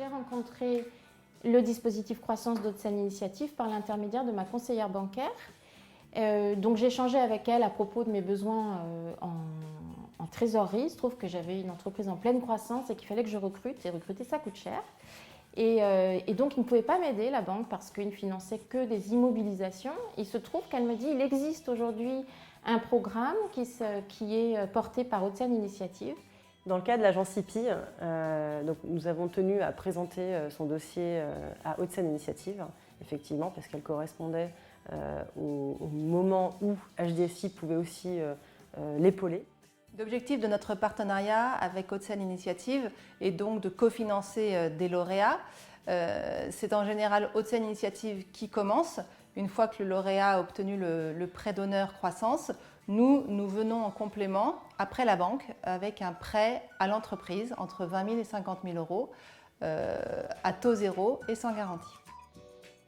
j'ai rencontré le dispositif Croissance d'Hauts-de-Seine Initiative par l'intermédiaire de ma conseillère bancaire. Donc j'ai échangé avec elle à propos de mes besoins en trésorerie. Il se trouve que j'avais une entreprise en pleine croissance et qu'il fallait que je recrute, et recruter ça coûte cher. Et donc ils ne pouvaient pas m'aider, la banque, parce qu'ils ne finançaient que des immobilisations. Il se trouve qu'elle me dit il existe aujourd'hui un programme qui est porté par Hauts-de-Seine Initiative. Dans le cas de l'agence IPI, donc nous avons tenu à présenter son dossier à Hauts-de-Seine Initiative, effectivement, parce qu'elle correspondait au moment où HDSI pouvait aussi l'épauler. L'objectif de notre partenariat avec Hauts-de-Seine Initiative est donc de cofinancer des lauréats. C'est en général Hauts-de-Seine Initiative qui commence. Une fois que le lauréat a obtenu le prêt d'honneur croissance, nous venons en complément, après la banque, avec un prêt à l'entreprise entre 20 000 et 50 000 euros, à taux zéro et sans garantie.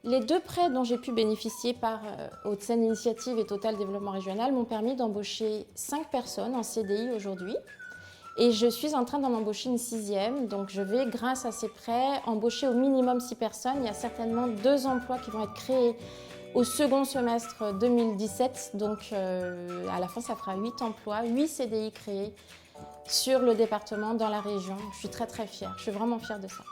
Les 2 prêts dont j'ai pu bénéficier par Hauts-de-Seine Initiative et Total Développement Régional m'ont permis d'embaucher 5 personnes en CDI aujourd'hui. Et je suis en train d'en embaucher une 6e, donc je vais, grâce à ces prêts, embaucher au minimum 6 personnes. Il y a certainement 2 emplois qui vont être créés au second semestre 2017, donc à la fin ça fera 8 emplois, 8 CDI créés sur le département, dans la région. Je suis très très fière, je suis vraiment fière de ça.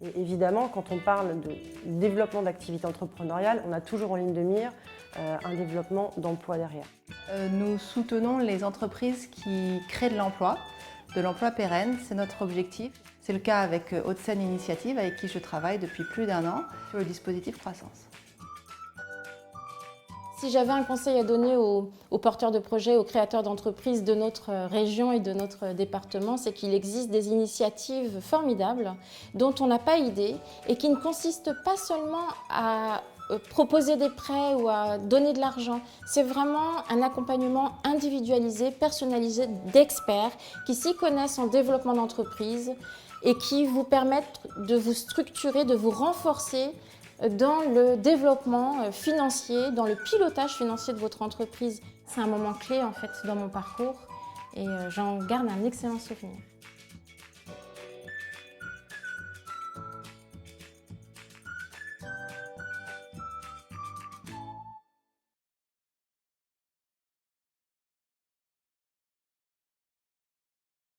Et évidemment, quand on parle de développement d'activité entrepreneuriale, on a toujours en ligne de mire un développement d'emploi derrière. Nous soutenons les entreprises qui créent de l'emploi pérenne, c'est notre objectif. C'est le cas avec Hauts-de-Seine Initiative, avec qui je travaille depuis plus d'1 an sur le dispositif Croissance. Si j'avais un conseil à donner aux porteurs de projets, aux créateurs d'entreprises de notre région et de notre département, c'est qu'il existe des initiatives formidables dont on n'a pas idée et qui ne consistent pas seulement à proposer des prêts ou à donner de l'argent. C'est vraiment un accompagnement individualisé, personnalisé d'experts qui s'y connaissent en développement d'entreprise et qui vous permettent de vous structurer, de vous renforcer dans le développement financier, dans le pilotage financier de votre entreprise. C'est un moment clé en fait dans mon parcours et j'en garde un excellent souvenir.